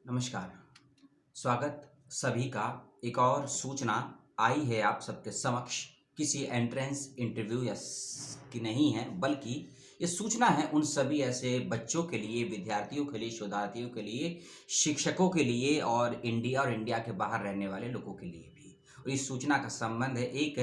नमस्कार। स्वागत सभी का। एक और सूचना आई है आप सबके समक्ष। किसी एंट्रेंस इंटरव्यू या की नहीं है, बल्कि ये सूचना है उन सभी ऐसे बच्चों के लिए, विद्यार्थियों के लिए, शोधार्थियों के लिए, शिक्षकों के लिए और इंडिया के बाहर रहने वाले लोगों के लिए भी। और इस सूचना का संबंध है एक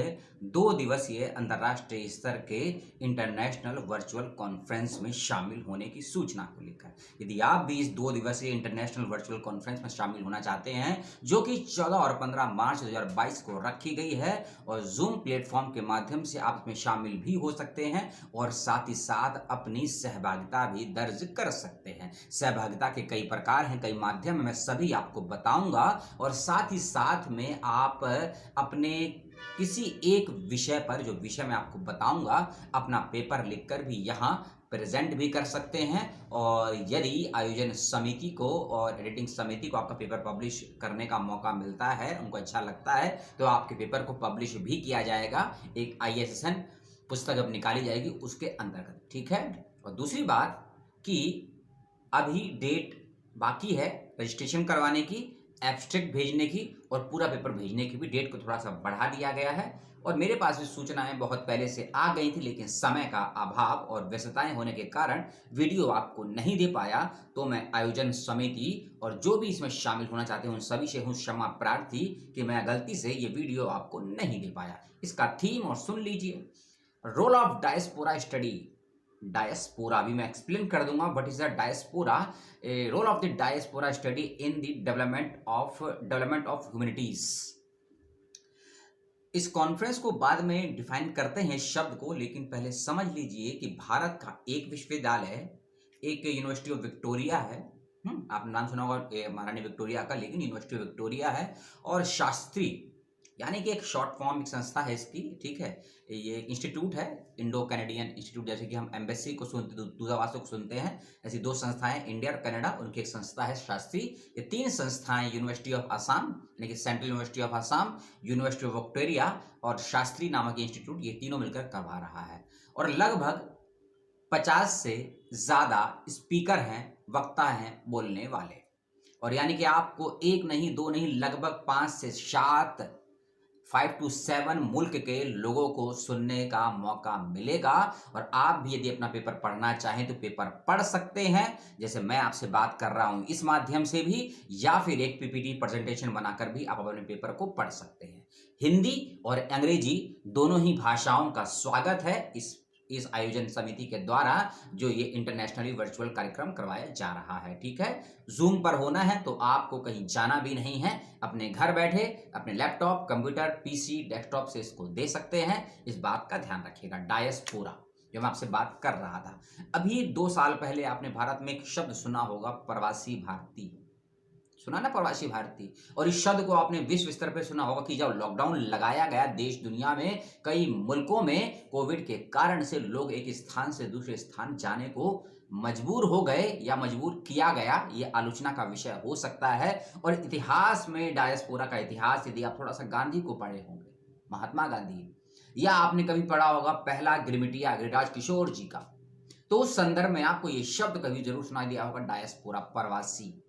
2 दिवसीय अंतर्राष्ट्रीय स्तर के इंटरनेशनल वर्चुअल कॉन्फ्रेंस में शामिल होने की सूचना को लेकर। यदि आप भी इस 2 दिवसीय इंटरनेशनल वर्चुअल कॉन्फ्रेंस में शामिल होना चाहते हैं, जो कि 14 और 15 मार्च 2022 को रखी गई है, और जूम प्लेटफॉर्म के माध्यम से आप इसमें शामिल भी हो सकते हैं और साथ ही साथ अपनी सहभागिता भी दर्ज कर सकते हैं। सहभागिता के कई प्रकार हैं, कई माध्यम हैं, मैं सभी आपको बताऊंगा। और साथ ही साथ में आप अपने किसी एक विषय पर, जो विषय मैं आपको बताऊंगा, अपना पेपर लिखकर भी यहाँ प्रेजेंट भी कर सकते हैं। और यदि आयोजन समिति को और एडिटिंग समिति को आपका पेपर पब्लिश करने का मौका मिलता है, उनको अच्छा लगता है, तो आपके पेपर को पब्लिश भी किया जाएगा। एक ISSN पुस्तक अब निकाली जाएगी उसके अंतर्गत, ठीक है। और दूसरी बात कि अभी डेट बाकी है रजिस्ट्रेशन करवाने की, एब्स्ट्रैक्ट भेजने की और पूरा पेपर भेजने की भी डेट को थोड़ा सा बढ़ा दिया गया है। और मेरे पास भी सूचनाएं बहुत पहले से आ गई थी, लेकिन समय का अभाव और व्यस्तताएं होने के कारण वीडियो आपको नहीं दे पाया। तो मैं आयोजन समिति और जो भी इसमें शामिल होना चाहते हैं उन सभी से हूँ क्षमा प्रार्थी कि मैं गलती से ये वीडियो आपको नहीं दे पाया। इसका थीम और सुन लीजिए, role of diaspora study. Diaspora भी मैं एक्सप्लेन कर दूंगा, what is the diaspora. Role of the diaspora study in the development of humanities. इस कॉन्फ्रेंस को बाद में डिफाइन करते हैं शब्द को, लेकिन पहले समझ लीजिए कि भारत का एक विश्वविद्यालय, एक यूनिवर्सिटी ऑफ विक्टोरिया है। आपने नाम सुना होगा महारानी विक्टोरिया का, लेकिन यूनिवर्सिटी ऑफ विक्टोरिया है। और शास्त्री यानी कि एक शॉर्ट फॉर्म, एक संस्था है इसकी, ठीक है। ये इंस्टीट्यूट है, इंडो कैनेडियन इंस्टीट्यूट। जैसे कि हम एम्बेसी को सुनते, दूतावासों को सुनते हैं, ऐसी 2 संस्थाएं, इंडिया और कनाडा, उनकी एक संस्था है शास्त्री। ये 3 संस्थाएं, यूनिवर्सिटी ऑफ असम यानी कि central university of Assam, university of Victoria और शास्त्री नामक इंस्टीट्यूट, ये तीनों मिलकर करवा रहा है। और लगभग 50 से ज्यादा स्पीकर हैं, वक्ता हैं, बोलने वाले। और यानी कि आपको एक नहीं, 2 नहीं, लगभग 5 से 7, 5 to 7 मुल्क के लोगों को सुनने का मौका मिलेगा। और आप भी यदि अपना पेपर पढ़ना चाहें तो पेपर पढ़ सकते हैं, जैसे मैं आपसे बात कर रहा हूं इस माध्यम से भी, या फिर एक PPT प्रेजेंटेशन बनाकर भी आप अपने पेपर को पढ़ सकते हैं। हिंदी और अंग्रेजी दोनों ही भाषाओं का स्वागत है इस आयोजन समिति के द्वारा, जो ये इंटरनेशनली वर्चुअल कार्यक्रम करवाया जा रहा है, ठीक है। जूम पर होना है तो आपको कहीं जाना भी नहीं है, अपने घर बैठे अपने लैपटॉप, कंप्यूटर, PC, डेस्कटॉप से इसको दे सकते हैं। इस बात का ध्यान रखिएगा। डायस्पोरा जो मैं आपसे बात कर रहा था, अभी 2 साल पहले आपने भारत में एक शब्द सुना होगा, प्रवासी भारतीय। सुना ना, प्रवासी भारतीय। और इस शब्द को आपने विश्व स्तर पे सुना होगा कि जब लॉकडाउन लगाया गया देश दुनिया में, कई मुल्कों में कोविड के कारण से लोग एक स्थान से दूसरे स्थान जाने को मजबूर हो गए या मजबूर किया गया, ये आलोचना का विषय हो सकता है। और इतिहास में डायस्पोरा का इतिहास, यदि आप थोड़ा सा गांधी को पढ़े होंगे, महात्मा गांधी, या आपने कभी पढ़ा होगा पहला गिरमिटिया गिरिराज किशोर जी का, तो उस संदर्भ में आपको ये शब्द कभी जरूर सुनाई दिया होगा, डायस्पोरा, प्रवासी।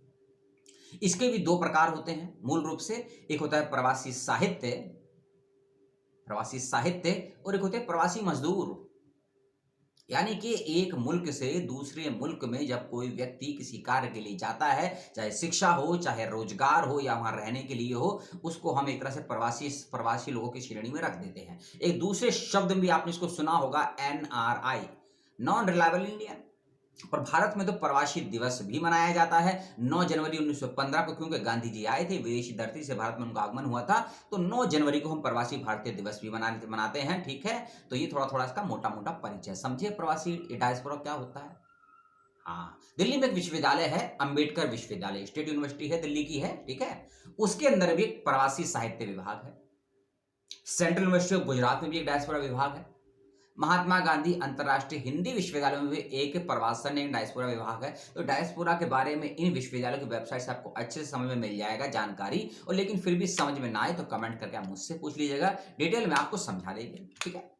इसके भी 2 प्रकार होते हैं मूल रूप से। एक होता है प्रवासी साहित्य और एक होते हैं प्रवासी मजदूर। यानी कि एक मुल्क से दूसरे मुल्क में जब कोई व्यक्ति किसी कार्य के लिए जाता है, चाहे शिक्षा हो, चाहे रोजगार हो, या वहां रहने के लिए हो, उसको हम एक तरह से प्रवासी लोगों की श्रेणी में रख देते हैं। एक दूसरे शब्द भी आपने इसको सुना होगा, NRI, नॉन रिलायबल इंडियन। और भारत में तो प्रवासी दिवस भी मनाया जाता है 9 जनवरी 1915 को, क्योंकि गांधी जी आए थे, विदेशी धरती से भारत में उनका आगमन हुआ था, तो 9 जनवरी को हम प्रवासी भारतीय दिवस भी मनाते हैं, ठीक है। तो ये थोड़ा थोड़ा इसका मोटा मोटा परिचय समझिए, प्रवासी डायस्पोरा क्या होता है। हाँ, दिल्ली में एक विश्वविद्यालय है, अंबेडकर विश्वविद्यालय, स्टेट यूनिवर्सिटी है, दिल्ली की है, ठीक है। उसके अंदर भी एक प्रवासी साहित्य विभाग है। सेंट्रल यूनिवर्सिटी ऑफ गुजरात में भी एक डायस्पोरा विभाग है। महात्मा गांधी अंतर्राष्ट्रीय हिंदी विश्वविद्यालय में भी एक प्रवासन, एक डायस्पोरा विभाग है। तो डायस्पोरा के बारे में इन विश्वविद्यालयों की वेबसाइट से आपको अच्छे से समझ में मिल जाएगा जानकारी। और लेकिन फिर भी समझ में ना आए तो कमेंट करके आप मुझसे पूछ लीजिएगा, डिटेल में आपको समझा देंगे, ठीक है।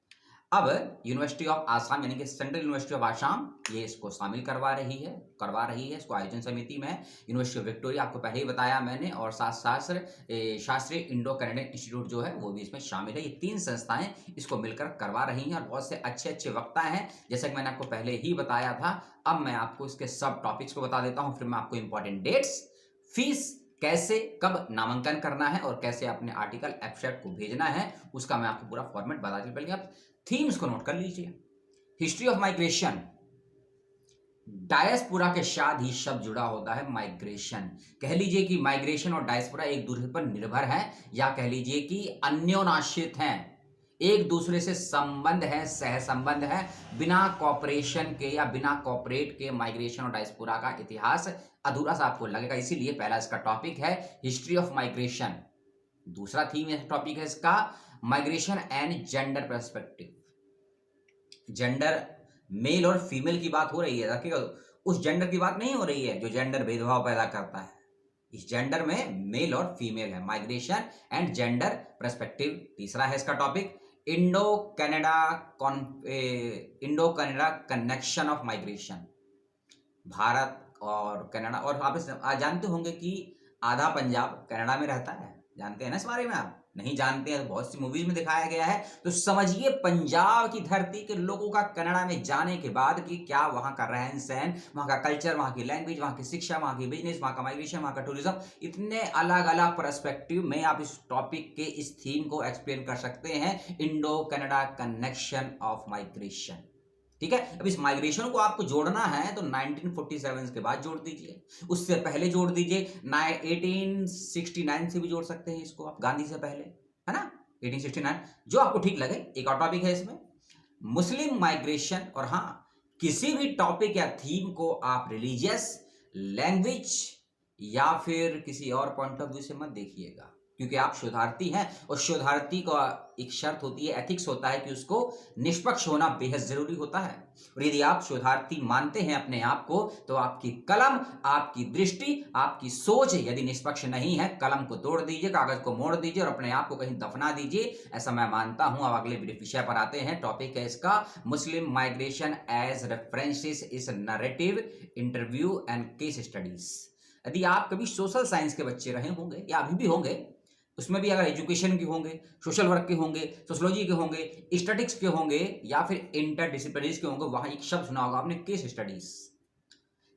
अब यूनिवर्सिटी ऑफ आसाम यानी कि सेंट्रल यूनिवर्सिटी ऑफ आसाम ये इसको शामिल करवा रही है इसको आयोजन समिति में। यूनिवर्सिटी ऑफ विक्टोरिया आपको पहले ही बताया मैंने, और शास्त्रीय इंडो कनाडियन इंस्टीट्यूट जो है वो भी इसमें शामिल है। ये 3 संस्थाएं इसको मिलकर करवा रही हैं और बहुत से अच्छे वक्ता हैं, जैसे कि मैंने आपको पहले ही बताया था। अब मैं आपको इसके सब टॉपिक्स को बता देता हूं, फिर मैं आपको इंपॉर्टेंट डेट्स, फीस, कैसे कब नामांकन करना है और कैसे अपने आर्टिकल एब्स्ट्रैक्ट को भेजना है, उसका मैं आपको पूरा फॉर्मेट बता दूं। पहले आप थीम्स को नोट कर लीजिए। हिस्ट्री ऑफ माइग्रेशन, डायस्पोरा के साथ ही शब्द जुड़ा होता है माइग्रेशन। कह लीजिए कि माइग्रेशन और डायस्पोरा एक दूसरे पर निर्भर हैं, या कह लीजिए कि अन्योनाश्रित हैं, एक दूसरे से संबंध है, सह संबंध है। बिना कॉपरेशन के या बिना कॉपरेट के माइग्रेशन और डायस्पोरा का इतिहास अधूरा सा आपको लगेगा। इसीलिए पहला इसका टॉपिक है हिस्ट्री ऑफ माइग्रेशन। दूसरा थीम टॉपिक है इसका migration and gender perspective. Gender, male और फीमेल की बात हो रही है, देखिएगा उस जेंडर की बात नहीं हो रही है जो जेंडर भेदभाव पैदा करता है। इस जेंडर में मेल और फीमेल है। माइग्रेशन एंड जेंडर पर्सपेक्टिव तीसरा है इसका topic. Indo Canada connection of migration, Bharat और कनाडा। और आप जानते होंगे कि आधा पंजाब कनाडा में रहता है, जानते हैं ना इस बारे में? आप नहीं जानते हैं तो बहुत सी मूवीज में दिखाया गया है। तो समझिए पंजाब की धरती के लोगों का कनाडा में जाने के बाद कि क्या वहां का रहन सहन, वहां का कल्चर, वहां की लैंग्वेज, वहां की शिक्षा, वहां की बिजनेस, वहां का माइग्रेशन, वहां का टूरिज्म, इतने अलग अलग पर्सपेक्टिव में आप इस टॉपिक के इस थीम को एक्सप्लेन कर सकते हैं, Indo Canada connection of migration. ठीक है, अब इस माइग्रेशन को आपको जोड़ना है तो 1947 के बाद जोड़ दीजिए, उससे पहले जोड़ दीजिए, 1869 से भी जोड़ सकते हैं इसको आप, गांधी से पहले, है ना, 1869, जो आपको ठीक लगे। एक और टॉपिक है इसमें मुस्लिम माइग्रेशन। और हाँ, किसी भी टॉपिक या थीम को आप रिलीजियस, लैंग्वेज या फिर किसी और पॉइंट ऑफ व्यू से मत देखिएगा, क्योंकि आप शोधार्थी हैं और शोधार्थी का एक शर्त होती है, एथिक्स होता है कि उसको निष्पक्ष होना बेहद जरूरी होता है। और यदि आप शोधार्थी मानते हैं अपने आप को, तो आपकी कलम, आपकी दृष्टि, आपकी सोच यदि निष्पक्ष नहीं है, कलम को तोड़ दीजिए, कागज को मोड़ दीजिए और अपने आप को कहीं दफना दीजिए, ऐसा मैं मानता हूं। अब अगले विषय पर आते हैं। टॉपिक है इसका मुस्लिम माइग्रेशन एज रेफरेंसेस इस narrative, interview and case studies. यदि आप कभी सोशल साइंस के बच्चे रहे होंगे या अभी भी होंगे, उसमें भी अगर एजुकेशन के होंगे, सोशल वर्क के होंगे, सोशोलॉजी के होंगे, स्टैटिक्स के होंगे या फिर इंटरडिसिप्लिनरीज के होंगे, वहां एक शब्द सुना होगा आपने, केस स्टडीज।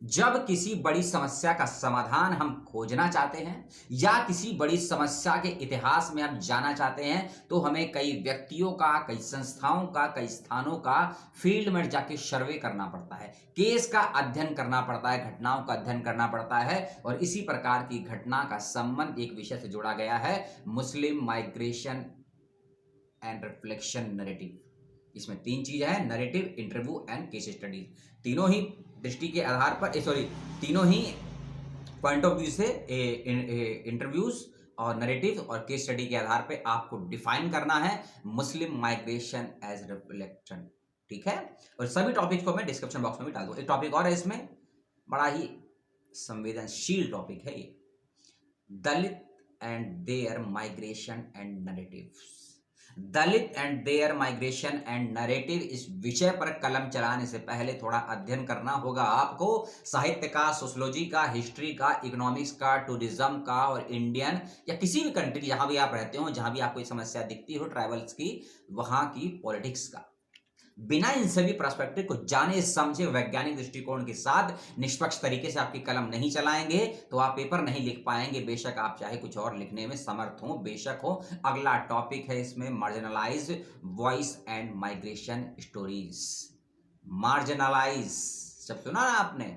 जब किसी बड़ी समस्या का समाधान हम खोजना चाहते हैं या किसी बड़ी समस्या के इतिहास में हम जाना चाहते हैं, तो हमें कई व्यक्तियों का, कई संस्थाओं का, कई स्थानों का फील्ड में जाके सर्वे करना पड़ता है, केस का अध्ययन करना पड़ता है, घटनाओं का अध्ययन करना पड़ता है। और इसी प्रकार की घटना का संबंध एक विषय से जोड़ा गया है, मुस्लिम माइग्रेशन एंड रिफ्लेक्शन नैरेटिव। इसमें 3 चीज है, narrative, interview and case studies. तीनों ही दृष्टि के आधार पर, तीनों ही पॉइंट ऑफ व्यू से, इंटरव्यूज और नैरेटिव और केस स्टडी के आधार पे आपको डिफाइन करना है मुस्लिम माइग्रेशन एज रिफ्लेक्शन। ठीक है, और सभी टॉपिक को मैं डिस्क्रिप्शन बॉक्स में भी डाल दूं। एक टॉपिक और है इसमें, बड़ा ही संवेदनशील टॉपिक है ये, Dalit and their migration and narratives. Dalit and their migration and narrative, इस विषय पर कलम चलाने से पहले थोड़ा अध्ययन करना होगा आपको, साहित्य का, सोशोलॉजी का, हिस्ट्री का, इकोनॉमिक्स का, टूरिज्म का और इंडियन या किसी भी कंट्री जहां भी आप रहते हो, जहां भी आपको समस्या दिखती हो ट्राइबल्स की, वहां की पॉलिटिक्स का। बिना इन सभी पर्सपेक्टिव को जाने समझे वैज्ञानिक दृष्टिकोण के साथ निष्पक्ष तरीके से आपकी कलम नहीं चलाएंगे तो आप पेपर नहीं लिख पाएंगे, बेशक आप चाहे कुछ और लिखने में समर्थ हो, बेशक हो। अगला टॉपिक है इसमें marginalized voice and migration stories. Marginalize जब सुना ना आपने,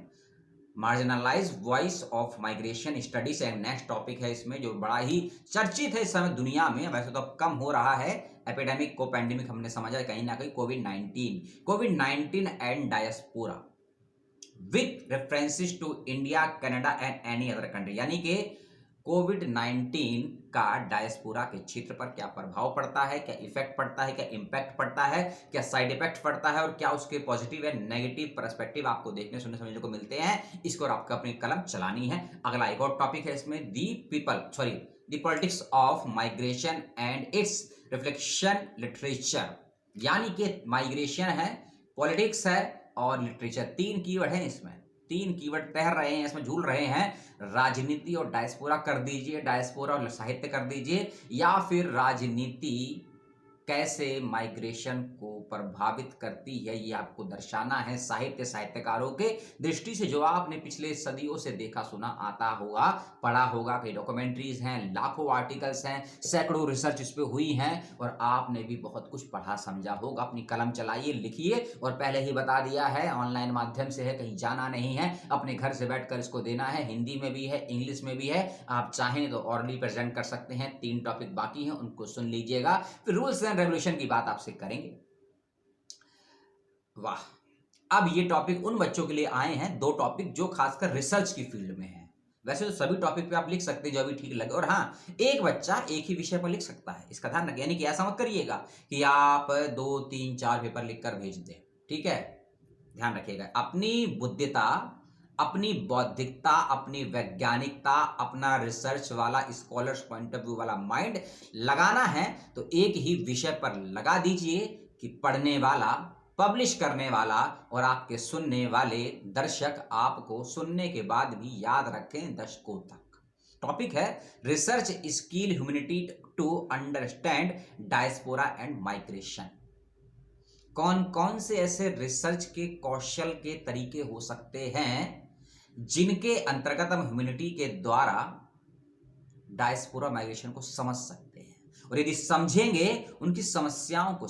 marginalize voice of migration studies and next topic है इसमें, जो बड़ा ही चर्चित है इस समय दुनिया में, वैसे तो अब कम हो रहा है, एपिडेमिक को पैंडेमिक हमने समझा कहीं ना कहीं, कोविड-19 and diaspora with references to India, Canada and any other country. यानी कि कोविड-19 का डायस्पोरा के क्षेत्र पर क्या प्रभाव पड़ता है, क्या इफेक्ट पड़ता है, क्या इंपैक्ट पड़ता है, क्या साइड इफेक्ट पड़ता है और क्या उसके पॉजिटिव या नेगेटिव पर्सपेक्टिव आपको देखने सुनने समझने को मिलते हैं, इसको आपको अपनी कलम चलानी है। अगला एक और टॉपिक है इसमें, the politics of migration and it's reflection literature. यानी कि माइग्रेशन है, पॉलिटिक्स है और लिटरेचर, 3 कीवर्ड हैं इसमें। 3 कीवर्ड तैर रहे हैं इसमें, झूल रहे हैं। राजनीति और डायस्पोरा कर दीजिए, डायस्पोरा और साहित्य कर दीजिए, या फिर राजनीति कैसे माइग्रेशन को प्रभावित करती है ये आपको दर्शाना है साहित्य साहित्यकारों के दृष्टि से, जो आपने पिछले सदियों से देखा सुना आता होगा, पढ़ा होगा। कई डॉक्यूमेंट्रीज हैं, लाखों आर्टिकल्स हैं, सैकड़ों रिसर्च इस पे हुई हैं और आपने भी बहुत कुछ पढ़ा समझा होगा। अपनी कलम चलाइए, लिखिए, और पहले ही बता दिया है ऑनलाइन माध्यम से है, कहीं जाना नहीं है, अपने घर से बैठकर इसको देना है। हिंदी में भी है, इंग्लिश में भी है, आप चाहें तो ऑरली प्रेजेंट कर सकते हैं। 3 टॉपिक बाकी हैं, उनको सुन लीजिएगा, फिर रूल्स एंड रेगुलेशन की बात आपसे करेंगे। वाह, अब ये टॉपिक उन बच्चों के लिए आए हैं, 2 टॉपिक जो खासकर रिसर्च की फील्ड में है। वैसे तो सभी टॉपिक पे आप लिख सकते हैं जो अभी ठीक लगे, और हाँ, एक बच्चा एक ही विषय पर लिख सकता है, इसका ध्यान रखिए। यानी कि ऐसा मत करिएगा कि आप 2, 3, 4 पेपर लिखकर भेज दें, ठीक है। ध्यान रखिएगा, अपनी बुद्धिता, अपनी बौद्धिकता, अपनी वैज्ञानिकता, अपना रिसर्च वाला स्कॉलर्स पॉइंट ऑफ व्यू वाला माइंड लगाना है तो एक ही विषय पर लगा दीजिए कि पढ़ने वाला, पब्लिश करने वाला और आपके सुनने वाले दर्शक आपको सुनने के बाद भी याद रखें दशकों तक। टॉपिक है research skill humanity to understand diaspora and migration. कौन कौन से ऐसे रिसर्च के कौशल के तरीके हो सकते हैं जिनके अंतर्गत हम ह्यूमैनिटी के द्वारा डायस्पोरा माइग्रेशन को समझ सकते हैं, और यदि समझेंगे उनकी समस्याओं को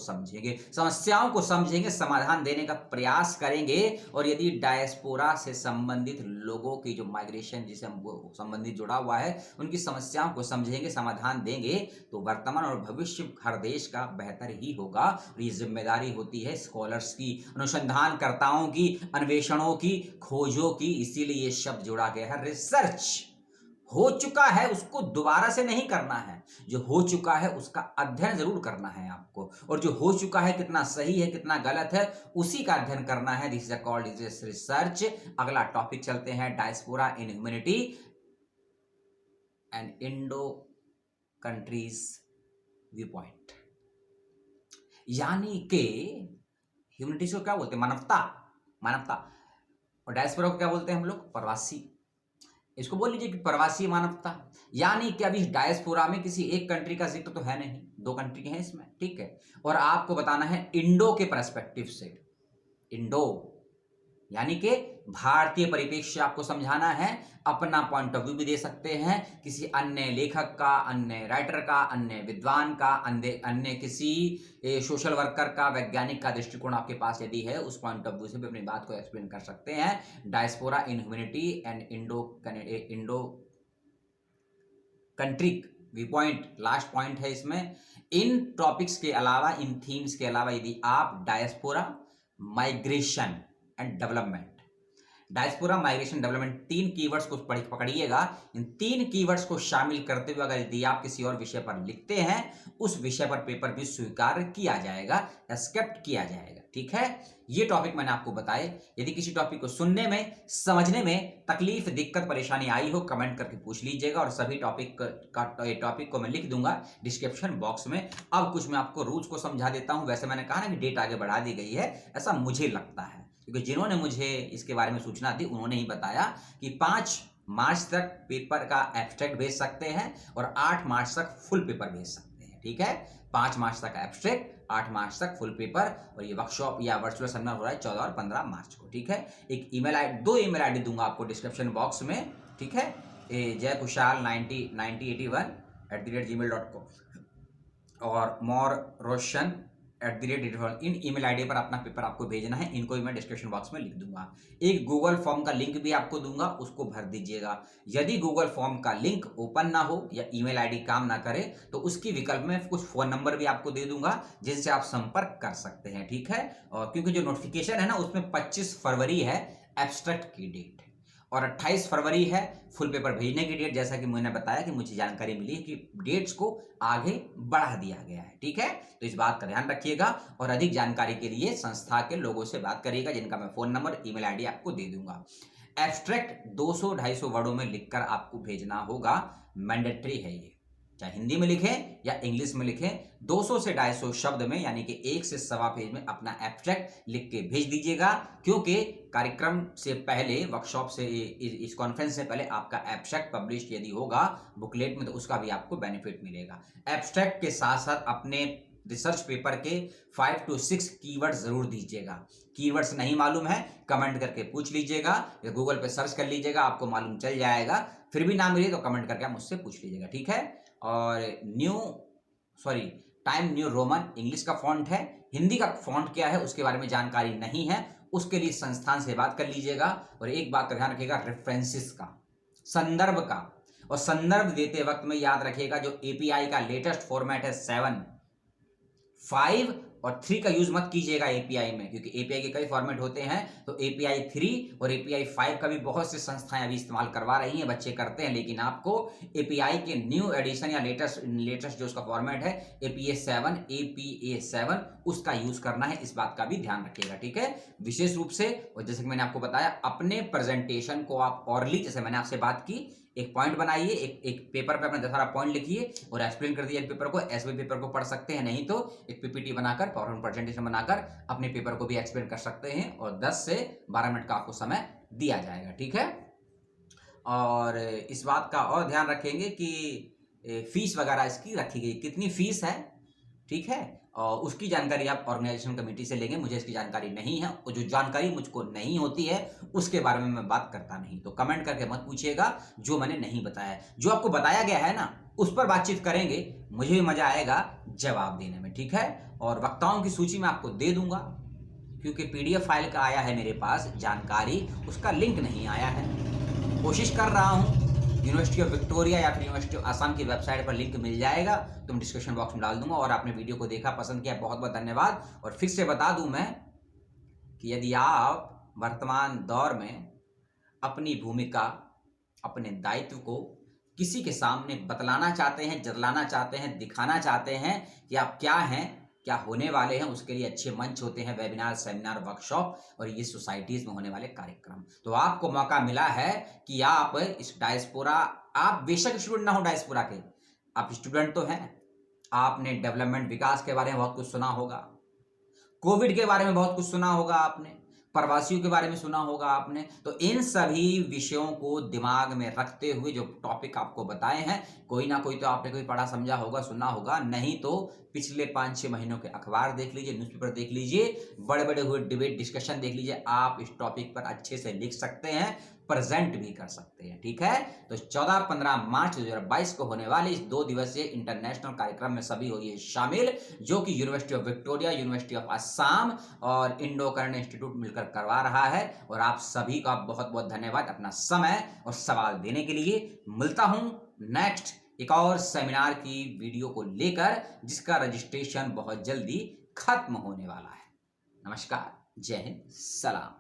समझेंगे, समाधान देने का प्रयास करेंगे, और यदि डायस्पोरा से संबंधित लोगों की जो माइग्रेशन जिसे हम संबंधित जुड़ा हुआ है उनकी समस्याओं को समझेंगे, समाधान देंगे, तो वर्तमान और भविष्य हर देश का बेहतर ही होगा। और ये जिम्मेदारी होती है स्कॉलर्स की, अनुसंधानकर्ताओं की, अन्वेषणों की, खोजों की। इसीलिए ये शब्द जोड़ा गया है। रिसर्च हो चुका है उसको दोबारा से नहीं करना है, जो हो चुका है उसका अध्ययन जरूर करना है आपको, और जो हो चुका है कितना सही है कितना गलत है उसी का अध्ययन करना है। This is called research. अगला टॉपिक चलते हैं, diaspora in humanity and Indo countries view point. यानी कि ह्यूमैनिटीज को क्या बोलते हैं? मानवता। और डायस्पोरा को क्या बोलते हैं हम लोग? प्रवासी। इसको बोल लीजिए कि प्रवासी मानवता। यानी कि अभी डायस्पोरा में किसी एक कंट्री का जिक्र तो है नहीं, 2 कंट्री के हैं इसमें, ठीक है। और आपको बताना है इंडो के पर्सपेक्टिव से, इंडो यानी कि भारतीय परिप्रेक्ष्य आपको समझाना है, अपना पॉइंट ऑफ व्यू भी दे सकते हैं, किसी अन्य लेखक का, अन्य राइटर का, अन्य विद्वान का, अन्य किसी सोशल वर्कर का, वैज्ञानिक का दृष्टिकोण आपके पास यदि है, उस पॉइंट ऑफ व्यू से भी अपनी बात को एक्सप्लेन कर सकते हैं। Diaspora in humanity and Indo country view point last point है इसमें। इन टॉपिक्स के अलावा, इन थीम्स के अलावा, यदि आप diaspora, migration and development, diaspora, migration, development, 3 keywords को पकड़िएगा। इन 3 कीवर्ड्स को शामिल करते हुए अगर यदि आप किसी और विषय पर लिखते हैं, उस विषय पर पेपर भी स्वीकार किया जाएगा, एक्सेप्ट किया जाएगा, ठीक है। ये टॉपिक मैंने आपको बताए। यदि किसी टॉपिक को सुनने में, समझने में तकलीफ, दिक्कत, परेशानी आई हो, कमेंट करके पूछ लीजिएगा, और सभी टॉपिक को मैं लिख दूंगा डिस्क्रिप्शन बॉक्स में। अब कुछ मैं आपको रूल्स को समझा देता हूं। वैसे मैंने कहा ना कि डेट आगे बढ़ा दी गई है, ऐसा मुझे लगता है, क्योंकि जिन्होंने मुझे इसके बारे में सूचना दी उन्होंने ही बताया कि 5 मार्च तक पेपर का एब्स्ट्रैक्ट भेज सकते हैं और 8 मार्च तक फुल पेपर भेज सकते हैं, ठीक है। 5 मार्च तक एब्स्ट्रैक्ट, 8 मार्च तक फुल पेपर, और ये वर्कशॉप या वर्चुअल सेमिनार हो रहा है 14 और 15 मार्च को, ठीक है। एक ईमेल आईडी, 2 ईमेल आईडी दूंगा आपको डिस्क्रिप्शन बॉक्स में, ठीक है। jaykushal9091@gmail.com और moreRoshan इन ईमेल आईडी पर अपना पेपर आपको भेजना है। इनको भी मैं डिस्क्रिप्शन बॉक्स में लिख दूंगा। एक गूगल फॉर्म का लिंक भी आपको दूंगा, उसको भर दीजिएगा। यदि गूगल फॉर्म का लिंक ओपन ना हो या ईमेल आईडी काम ना करे तो उसकी विकल्प में कुछ फोन नंबर भी आपको दे दूंगा जिनसे आप संपर्क कर सकते हैं, ठीक है। और क्योंकि जो नोटिफिकेशन है ना उसमें 25 फरवरी है एब्स्ट्रैक्ट की डेट, और 28 फरवरी है फुल पेपर भेजने की डेट। जैसा कि मैंने बताया कि मुझे जानकारी मिली है कि डेट्स को आगे बढ़ा दिया गया है, ठीक है। तो इस बात का ध्यान रखिएगा, और अधिक जानकारी के लिए संस्था के लोगों से बात करिएगा, जिनका मैं फोन नंबर, ईमेल आईडी आपको दे दूंगा। एब्स्ट्रैक्ट 200-250 वर्डों में लिखकर आपको भेजना होगा, मैंडेटरी है ये, चाहे हिंदी में लिखें या इंग्लिश में लिखें, 200 से 250 शब्द में, यानी कि 1 से सवा पेज में अपना एब्स्ट्रैक्ट लिख के भेज दीजिएगा, क्योंकि कार्यक्रम से पहले, वर्कशॉप से, इस कॉन्फ्रेंस से पहले आपका एब्स्ट्रैक्ट पब्लिश यदि होगा बुकलेट में, तो उसका भी आपको बेनिफिट मिलेगा। एब्स्ट्रैक्ट के साथ साथ अपने रिसर्च पेपर के 5 to 6 कीवर्ड जरूर दीजिएगा। कीवर्ड्स नहीं मालूम है, कमेंट करके पूछ लीजिएगा या गूगल पे सर्च कर लीजिएगा, आपको मालूम चल जाएगा। फिर भी ना मिले तो कमेंट करके आप मुझसे पूछ लीजिएगा, ठीक है। और टाइम न्यू रोमन इंग्लिश का फॉन्ट है, हिंदी का फॉन्ट क्या है उसके बारे में जानकारी नहीं है, उसके लिए संस्थान से बात कर लीजिएगा। और एक बात का ध्यान रखिएगा, रेफरेंसेस का, संदर्भ का, और संदर्भ देते वक्त में याद रखिएगा जो एपीआई का लेटेस्ट फॉर्मेट है 7, 5 और 3 का यूज मत कीजिएगा एपीआई में, क्योंकि एपीआई के कई फॉर्मेट होते हैं। तो एपीआई 3 और एपीआई 5 का भी बहुत सी संस्थाएं अभी इस्तेमाल करवा रही हैं, बच्चे करते हैं, लेकिन आपको एपीआई के न्यू एडिशन या लेटेस्ट जो उसका फॉर्मेट है एपीए 7 उसका यूज करना है, इस बात का भी ध्यान रखिएगा, ठीक है। विशेष रूप से, और जैसे कि मैंने आपको बताया, अपने प्रेजेंटेशन को आप ऑरली, जैसे मैंने आपसे बात की, एक पॉइंट बनाइए, एक पेपर पे अपना सारा पॉइंट लिखिए और एक्सप्लेन कर दिया पेपर को। ऐसे भी पेपर को पढ़ सकते हैं, नहीं तो एक पीपीटी बनाकर, पावरपॉइंट प्रेजेंटेशन बनाकर अपने पेपर को भी एक्सप्लेन कर सकते हैं, और 10 से 12 मिनट का आपको समय दिया जाएगा, ठीक है। और इस बात का और ध्यान रखेंगे कि फीस वगैरह इसकी रखी गई, कितनी फीस है, ठीक है, और उसकी जानकारी आप ऑर्गेनाइजेशन कमेटी से लेंगे, मुझे इसकी जानकारी नहीं है, और जो जानकारी मुझको नहीं होती है उसके बारे में मैं बात करता नहीं। तो कमेंट करके मत पूछिएगा जो मैंने नहीं बताया, जो आपको बताया गया है ना उस पर बातचीत करेंगे, मुझे भी मजा आएगा जवाब देने में, ठीक है। और वक्ताओं की सूची मैं आपको दे दूंगा, क्योंकि पीडीएफ फाइल का आया है मेरे पास जानकारी, उसका लिंक नहीं आया है। कोशिश कर रहा हूं, यूनिवर्सिटी ऑफ विक्टोरिया या फिर यूनिवर्सिटी ऑफ असम की वेबसाइट पर लिंक मिल जाएगा, तो मैं डिस्क्रिप्शन बॉक्स में डाल दूंगा। और आपने वीडियो को देखा, पसंद किया, बहुत बहुत धन्यवाद। और फिर से बता दूं मैं कि यदि आप वर्तमान दौर में अपनी भूमिका, अपने दायित्व को किसी के सामने बतलाना चाहते हैं, जतलाना चाहते हैं, दिखाना चाहते हैं कि आप क्या हैं, क्या होने वाले हैं, उसके लिए अच्छे मंच होते हैं वेबिनार, सेमिनार, वर्कशॉप और ये सोसाइटीज में होने वाले कार्यक्रम। तो आपको मौका मिला है कि आप इस डायस्पोरा, आप बेशक स्टूडेंट ना हो डायस्पोरा के, आप स्टूडेंट तो हैं, आपने डेवलपमेंट, विकास के बारे में बहुत कुछ सुना होगा, कोविड के बारे में बहुत कुछ सुना होगा आपने, प्रवासियों के बारे में सुना होगा आपने। तो इन सभी विषयों को दिमाग में रखते हुए जो टॉपिक आपको बताए हैं, कोई ना कोई तो आपने कोई पढ़ा समझा होगा, सुना होगा, नहीं तो पिछले 5-6 महीनों के अखबार देख लीजिए, न्यूज़पेपर देख लीजिए, बड़े बड़े हुए डिबेट डिस्कशन देख लीजिए, आप इस टॉपिक पर अच्छे से लिख सकते हैं, प्रेजेंट भी कर सकते हैं, ठीक है। तो 14-15 मार्च 2022 को होने वाले इस 2 दिवसीय इंटरनेशनल कार्यक्रम में सभी होइए शामिल, जो कि university of Victoria, university of Assam और इंडो करेंट इंस्टीट्यूट मिलकर करवा रहा है। और आप सभी का बहुत बहुत धन्यवाद अपना समय और सवाल देने के लिए। मिलता हूं नेक्स्ट एक और सेमिनार की वीडियो को लेकर, जिसका रजिस्ट्रेशन बहुत जल्दी खत्म होने वाला है। नमस्कार, जय हिंद, सलाम।